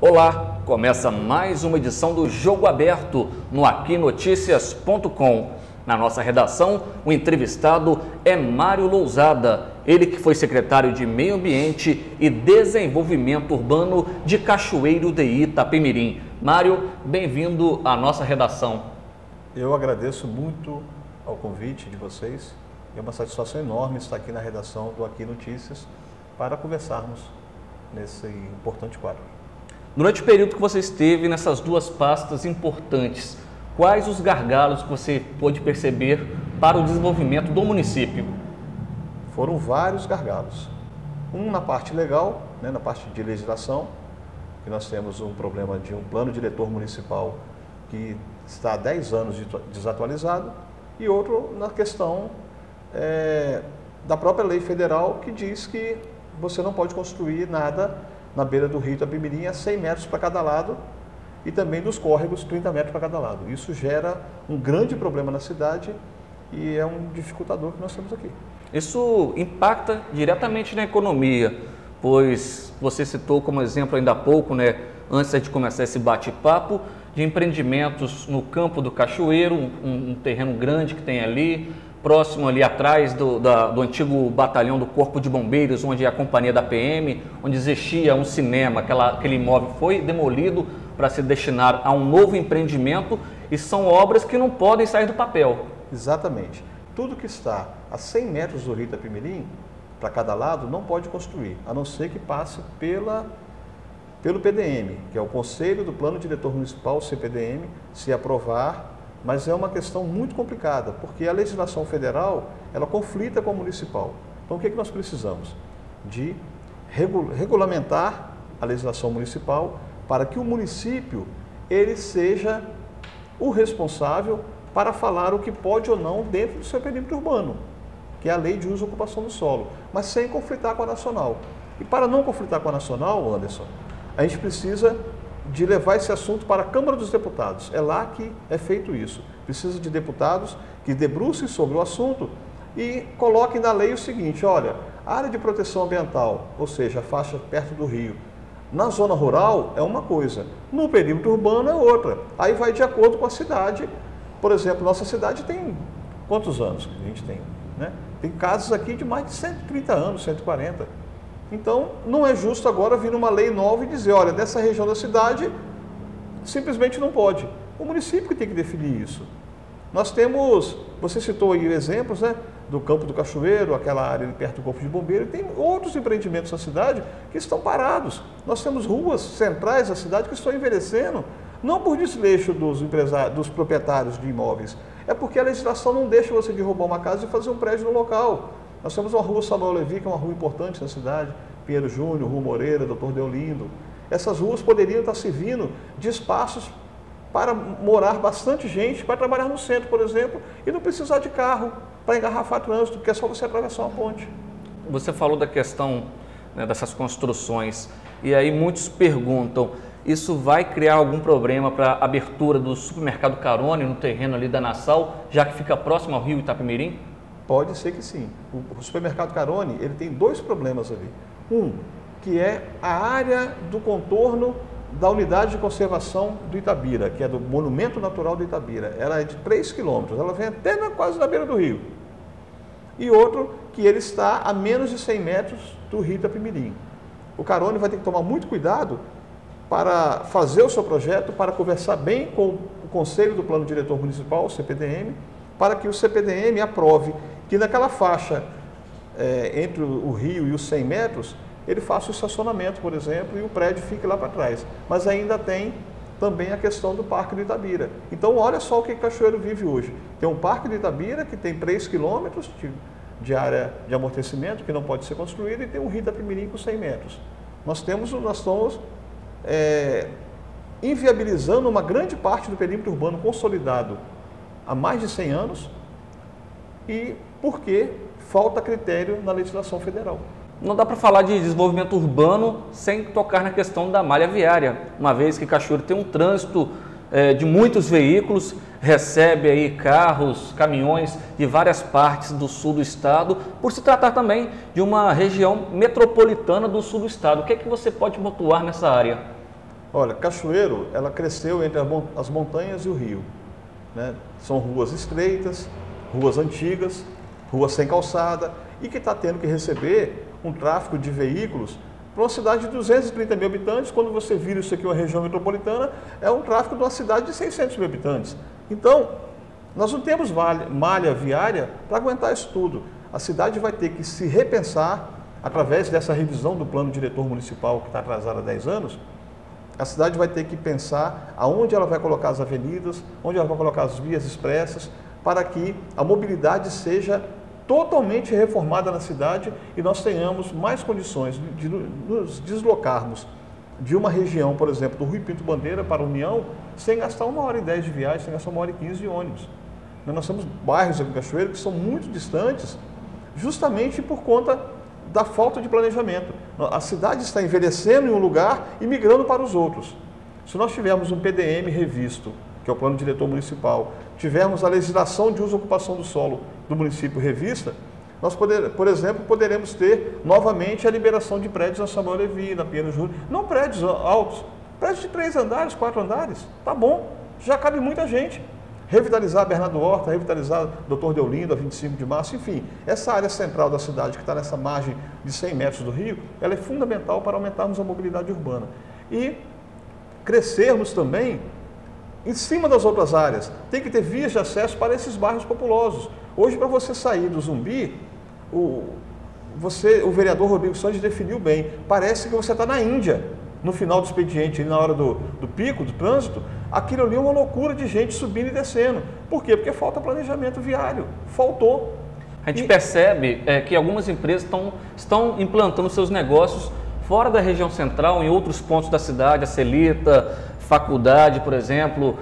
Olá, começa mais uma edição do Jogo Aberto no aquinoticias.com. Na nossa redação, o entrevistado é Mário Lousada, ele que foi secretário de Meio Ambiente e Desenvolvimento Urbano de Cachoeiro de Itapemirim. Mário, bem-vindo à nossa redação. Eu agradeço muito ao convite de vocês. É uma satisfação enorme estar aqui na redação do Aqui Notícias para conversarmos nesse importante quadro. Durante o período que você esteve nessas duas pastas importantes, quais os gargalos que você pôde perceber para o desenvolvimento do município? Foram vários gargalos. Um na parte legal, na parte de legislação, que nós temos um problema de um plano diretor municipal que está há 10 anos desatualizado, e outro na questão da própria lei federal, que diz que você não pode construir nada na beira do rio Itapemirim a 100 metros para cada lado, e também dos córregos 30 metros para cada lado. Isso gera um grande problema na cidade e é um dificultador que nós temos aqui. Isso impacta diretamente na economia, pois você citou como exemplo ainda há pouco, antes de começar esse bate-papo, de empreendimentos no campo do Cachoeiro, um terreno grande que tem ali, próximo ali atrás do antigo batalhão do Corpo de Bombeiros, onde é a companhia da PM, onde existia um cinema, aquele imóvel foi demolido para se destinar a um novo empreendimento, e são obras que não podem sair do papel. Exatamente. Tudo que está a 100 metros do rio Itapemirim, para cada lado, não pode construir, a não ser que passe pelo PDM, que é o Conselho do Plano Diretor Municipal, CPDM, se aprovar. Mas é uma questão muito complicada, porque a legislação federal, ela conflita com a municipal. Então, o que nós precisamos? De regulamentar a legislação municipal para que o município, ele seja o responsável para falar o que pode ou não dentro do seu perímetro urbano, que é a Lei de Uso e Ocupação do Solo, mas sem conflitar com a nacional. E para não conflitar com a nacional, Anderson, a gente precisa de levar esse assunto para a Câmara dos Deputados. É lá que é feito isso. Precisa de deputados que debrucem sobre o assunto e coloquem na lei o seguinte: olha, a área de proteção ambiental, ou seja, a faixa perto do rio, na zona rural é uma coisa, no perímetro urbano é outra. Aí vai de acordo com a cidade. Por exemplo, nossa cidade tem quantos anos que a gente tem? Tem casas aqui de mais de 130 anos, 140. Então, não é justo agora vir uma lei nova e dizer, olha, dessa região da cidade, simplesmente não pode. O município que tem que definir isso. Nós temos, você citou aí exemplos, do Campo do Cachoeiro, aquela área perto do Corpo de Bombeiro, e tem outros empreendimentos na cidade que estão parados. Nós temos ruas centrais da cidade que estão envelhecendo, não por desleixo dos proprietários de imóveis, é porque a legislação não deixa você derrubar uma casa e fazer um prédio no local. Nós temos uma rua Samuel Levi, que é uma rua importante na cidade, Pinheiro Júnior, Rua Moreira, Doutor Deolindo. Essas ruas poderiam estar servindo de espaços para morar bastante gente, para trabalhar no centro, por exemplo, e não precisar de carro para engarrafar trânsito, porque é só você atravessar uma ponte. Você falou da questão dessas construções, e aí muitos perguntam, isso vai criar algum problema para a abertura do supermercado Carone no terreno ali da Nassau, já que fica próximo ao rio Itapemirim? Pode ser que sim. O supermercado Carone, ele tem dois problemas ali. Um, que é a área do contorno da unidade de conservação do Itabira, que é do Monumento Natural do Itabira. Ela é de 3 quilômetros, ela vem até quase na beira do rio. E outro, que ele está a menos de 100 metros do rio Itapemirim. O Carone vai ter que tomar muito cuidado para fazer o seu projeto, para conversar bem com o Conselho do Plano Diretor Municipal, o CPDM, para que o CPDM aprove que naquela faixa entre o rio e os 100 metros, ele faça o estacionamento, por exemplo, e o prédio fique lá para trás. Mas ainda tem também a questão do Parque do Itabira. Então, olha só o que Cachoeiro vive hoje. Tem um Parque do Itabira que tem 3 quilômetros de área de amortecimento, que não pode ser construído, e tem um rio Itapemirim com 100 metros. Nós estamos inviabilizando uma grande parte do perímetro urbano consolidado há mais de 100 anos, e porque falta critério na legislação federal. Não dá para falar de desenvolvimento urbano sem tocar na questão da malha viária, uma vez que Cachoeiro tem um trânsito de muitos veículos, recebe aí carros, caminhões de várias partes do sul do estado, por se tratar também de uma região metropolitana do sul do estado. O que é que você pode pontuar nessa área? Olha, Cachoeiro, ela cresceu entre as montanhas e o rio, né? São ruas estreitas, ruas antigas, ruas sem calçada e que está tendo que receber um tráfego de veículos para uma cidade de 230 mil habitantes. Quando você vira isso aqui uma região metropolitana, é um tráfego de uma cidade de 600 mil habitantes. Então, nós não temos malha viária para aguentar isso tudo. A cidade vai ter que se repensar através dessa revisão do plano diretor municipal que está atrasado há 10 anos. A cidade vai ter que pensar aonde ela vai colocar as avenidas, onde ela vai colocar as vias expressas, para que a mobilidade seja totalmente reformada na cidade e nós tenhamos mais condições de nos deslocarmos de uma região, por exemplo, do Rui Pinto Bandeira para a União, sem gastar 1h10 de viagem, sem gastar 1h15 de ônibus. Nós temos bairros aqui em Cachoeiro que são muito distantes, justamente por conta da falta de planejamento. A cidade está envelhecendo em um lugar e migrando para os outros. Se nós tivermos um PDM revisto, que é o Plano Diretor Municipal, tivermos a legislação de uso e ocupação do solo do município revista, nós, por exemplo, poderemos ter novamente a liberação de prédios na Samuel Levi, na Pinheiro Júnior, não prédios altos, prédios de 3 andares, 4 andares, tá bom, já cabe muita gente. Revitalizar Bernardo Horta, revitalizar Dr. Deolindo, a 25 de março, enfim, essa área central da cidade que está nessa margem de 100 metros do rio, ela é fundamental para aumentarmos a mobilidade urbana. E crescermos também em cima das outras áreas. Tem que ter vias de acesso para esses bairros populosos. Hoje, para você sair do Zumbi, o vereador Rodrigo Santos definiu bem, parece que você está na Índia. No final do expediente, na hora do pico, do trânsito, aquilo ali é uma loucura de gente subindo e descendo. Por quê? Porque falta planejamento viário. Faltou. A gente percebe que algumas empresas estão implantando seus negócios fora da região central, em outros pontos da cidade, a Celita, Faculdade, por exemplo,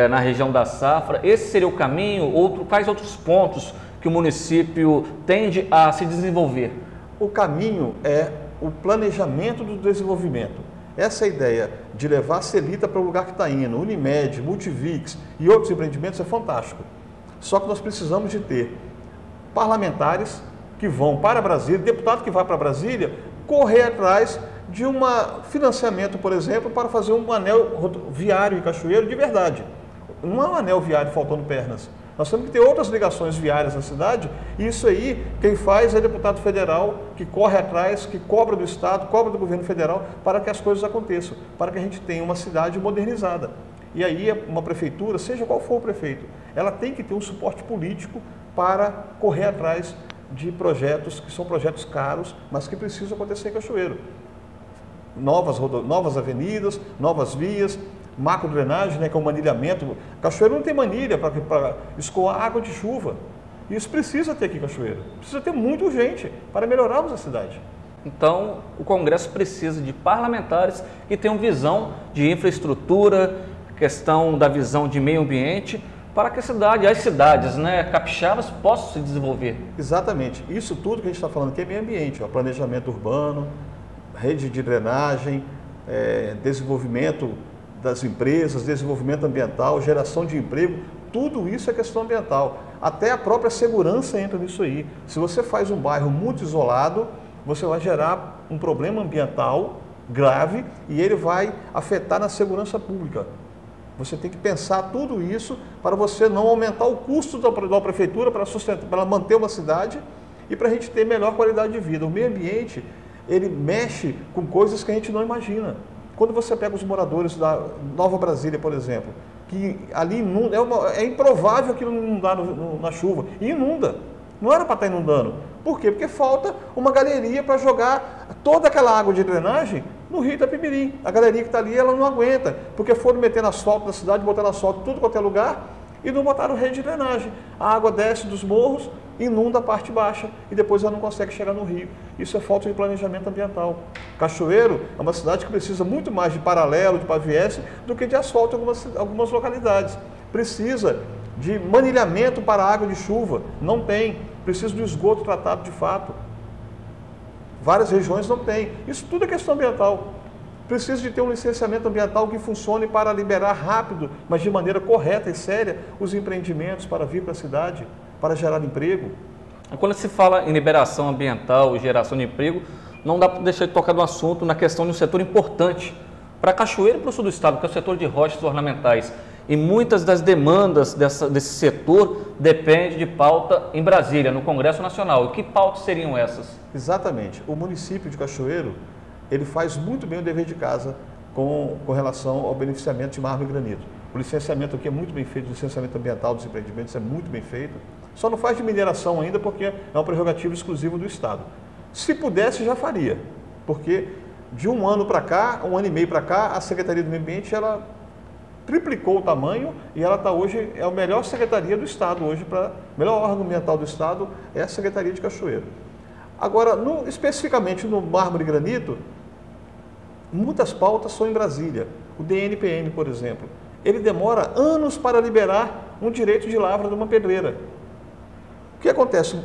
na região da Safra. Esse seria o caminho? Quais outros pontos que o município tende a se desenvolver? O caminho é o planejamento do desenvolvimento. Essa ideia de levar a Celita para o lugar que está indo, Unimed, Multivix e outros empreendimentos é fantástico. Só que nós precisamos de ter parlamentares que vão para Brasília, deputado que vai para Brasília, correr atrás de um financiamento, por exemplo, para fazer um anel viário em Cachoeiro de verdade. Não é um anel viário faltando pernas. Nós temos que ter outras ligações viárias na cidade e isso aí, quem faz é deputado federal que corre atrás, que cobra do Estado, cobra do governo federal para que as coisas aconteçam, para que a gente tenha uma cidade modernizada. E aí uma prefeitura, seja qual for o prefeito, ela tem que ter um suporte político para correr atrás de projetos que são projetos caros, mas que precisam acontecer em Cachoeiro. Novas avenidas, novas vias, macro drenagem, né, que é um manilhamento. Cachoeiro não tem manilha para escoar água de chuva. Isso precisa ter aqui em Cachoeiro. Precisa ter muito urgente para melhorarmos a cidade. Então, o Congresso precisa de parlamentares que tenham visão de infraestrutura, questão da visão de meio ambiente, para que as cidades, né, capixabas possam se desenvolver. Exatamente. Isso tudo que a gente está falando aqui é meio ambiente, ó, planejamento urbano, rede de drenagem, desenvolvimento das empresas, desenvolvimento ambiental, geração de emprego, tudo isso é questão ambiental. Até a própria segurança entra nisso aí. Se você faz um bairro muito isolado, você vai gerar um problema ambiental grave e ele vai afetar na segurança pública. Você tem que pensar tudo isso para você não aumentar o custo da prefeitura para manter uma cidade e para a gente ter melhor qualidade de vida. O meio ambiente, ele mexe com coisas que a gente não imagina. Quando você pega os moradores da Nova Brasília, por exemplo, que ali inunda, é improvável aquilo não inundar na chuva, e inunda. Não era para estar inundando. Por quê? Porque falta uma galeria para jogar toda aquela água de drenagem no rio Itapemirim. A galeria que está ali, ela não aguenta, porque foram metendo asfalto na cidade, botando asfalto em tudo quanto é lugar, e não botaram rede de drenagem. A água desce dos morros, inunda a parte baixa e depois ela não consegue chegar no rio. Isso é falta de planejamento ambiental. Cachoeiro é uma cidade que precisa muito mais de paralelo, de paviesse, do que de asfalto em algumas localidades. Precisa de manilhamento para água de chuva, não tem. Precisa do esgoto tratado de fato. Várias regiões não têm. Isso tudo é questão ambiental. Precisa de ter um licenciamento ambiental que funcione para liberar rápido, mas de maneira correta e séria, os empreendimentos para vir para a cidade, para gerar emprego. Quando se fala em liberação ambiental e geração de emprego, não dá para deixar de tocar no assunto na questão de um setor importante Para Cachoeira e para o sul do estado, que é o setor de rochas ornamentais, e muitas das demandas desse setor dependem de pauta em Brasília, no Congresso Nacional. E que pautas seriam essas? Exatamente. O município de Cachoeiro, ele faz muito bem o dever de casa com relação ao beneficiamento de mármore e granito. O licenciamento aqui é muito bem feito, o licenciamento ambiental dos empreendimentos é muito bem feito. Só não faz de mineração ainda porque é um prerrogativo exclusivo do Estado. Se pudesse, já faria, porque de um ano para cá, um ano e meio para cá, a Secretaria do Meio Ambiente, ela triplicou o tamanho e ela está hoje, é a melhor secretaria do Estado hoje, o melhor órgão ambiental do Estado é a Secretaria de Cachoeiro. Agora, especificamente no mármore e granito, muitas pautas são em Brasília. O DNPM, por exemplo, ele demora anos para liberar um direito de lavra de uma pedreira. O que acontece?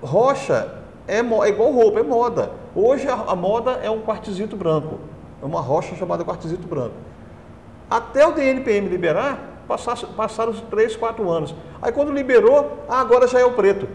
Rocha é igual roupa, é moda. Hoje a moda é um quartzito branco, é uma rocha chamada quartzito branco. Até o DNPM liberar, passaram 3, 4 anos. Aí quando liberou, agora já é o preto.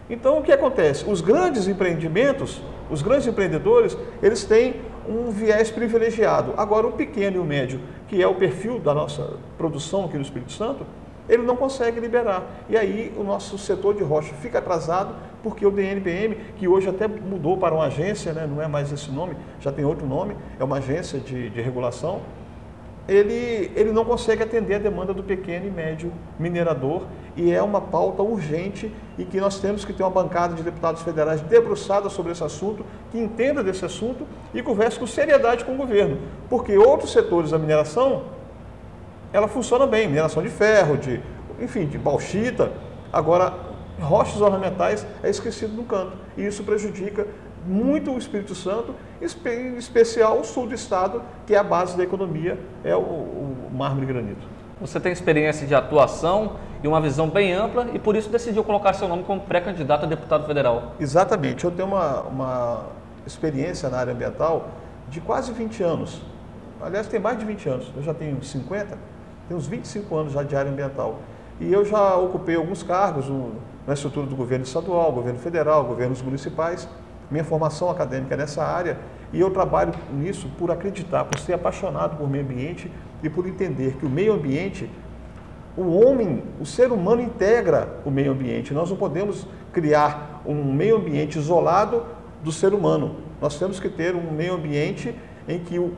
Então o que acontece? Os grandes empreendimentos, os grandes empreendedores, eles têm um viés privilegiado. Agora o pequeno e o médio, que é o perfil da nossa produção aqui no Espírito Santo, ele não consegue liberar. E aí o nosso setor de rocha fica atrasado, porque o DNPM, que hoje até mudou para uma agência, né, não é mais esse nome, já tem outro nome, é uma agência de regulação, ele não consegue atender a demanda do pequeno e médio minerador, e é uma pauta urgente e que nós temos que ter uma bancada de deputados federais debruçada sobre esse assunto, que entenda desse assunto e converse com seriedade com o governo, porque outros setores da mineração, ela funciona bem, mineração de ferro, de bauxita. Agora, rochas ornamentais é esquecido no canto, e isso prejudica muito o Espírito Santo, em especial o sul do estado, que é a base da economia, é o mármore e granito. Você tem experiência de atuação e uma visão bem ampla e por isso decidiu colocar seu nome como pré-candidato a deputado federal. Exatamente, eu tenho uma experiência na área ambiental de quase 20 anos. Aliás, tem mais de 20 anos, eu já tenho 50, tenho uns 25 anos já de área ambiental. E eu já ocupei alguns cargos na estrutura do governo estadual, governo federal, governos municipais. Minha formação acadêmica é nessa área e eu trabalho nisso por acreditar, por ser apaixonado por meio ambiente e por entender que o meio ambiente, o ser humano integra o meio ambiente. Nós não podemos criar um meio ambiente isolado do ser humano. Nós temos que ter um meio ambiente em que o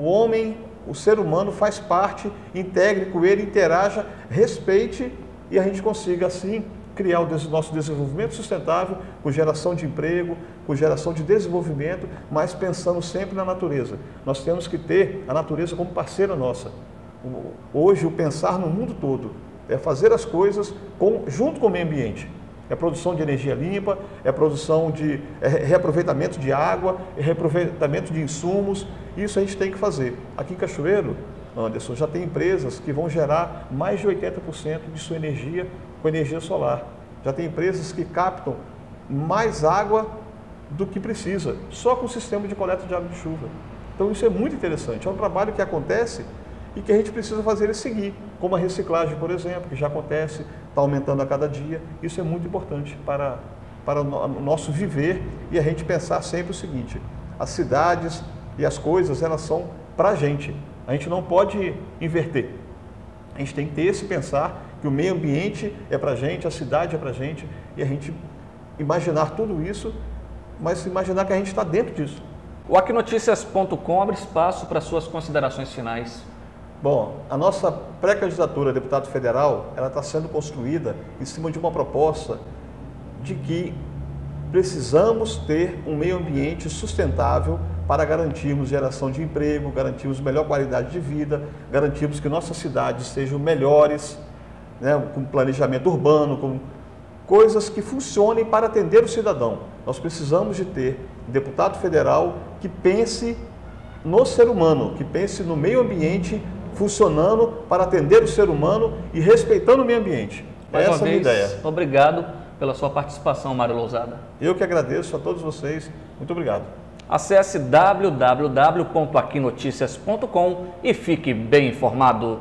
homem, o ser humano faz parte, integre com ele, interaja, respeite e a gente consiga assim criar o nosso desenvolvimento sustentável, com geração de emprego, com geração de desenvolvimento, mas pensando sempre na natureza. Nós temos que ter a natureza como parceira nossa. Hoje, o pensar no mundo todo é fazer as coisas junto com o meio ambiente. É produção de energia limpa, é produção de reaproveitamento de água, é reaproveitamento de insumos. Isso a gente tem que fazer. Aqui em Cachoeiro, Anderson, já tem empresas que vão gerar mais de 80% de sua energia com energia solar. Já tem empresas que captam mais água do que precisa, só com o sistema de coleta de água de chuva. Então isso é muito interessante, é um trabalho que acontece e que a gente precisa fazer ele seguir, como a reciclagem, por exemplo, que já acontece, está aumentando a cada dia. Isso é muito importante para o nosso viver e a gente pensar sempre o seguinte: as cidades e as coisas, elas são para a gente não pode inverter. A gente tem que ter esse pensar que o meio ambiente é para a gente, a cidade é para a gente, e a gente imaginar tudo isso, mas imaginar que a gente está dentro disso. O aquinoticias.com abre espaço para suas considerações finais. Bom, a nossa pré-candidatura a deputado federal, ela está sendo construída em cima de uma proposta de que precisamos ter um meio ambiente sustentável para garantirmos geração de emprego, garantirmos melhor qualidade de vida, garantirmos que nossas cidades sejam melhores, né, com planejamento urbano, com coisas que funcionem para atender o cidadão. Nós precisamos de ter um deputado federal que pense no ser humano, que pense no meio ambiente funcionando para atender o ser humano e respeitando o meio ambiente. Essa é a minha ideia. Obrigado pela sua participação, Mário Lousada. Eu que agradeço a todos vocês. Muito obrigado. Acesse www.aquinoticias.com e fique bem informado.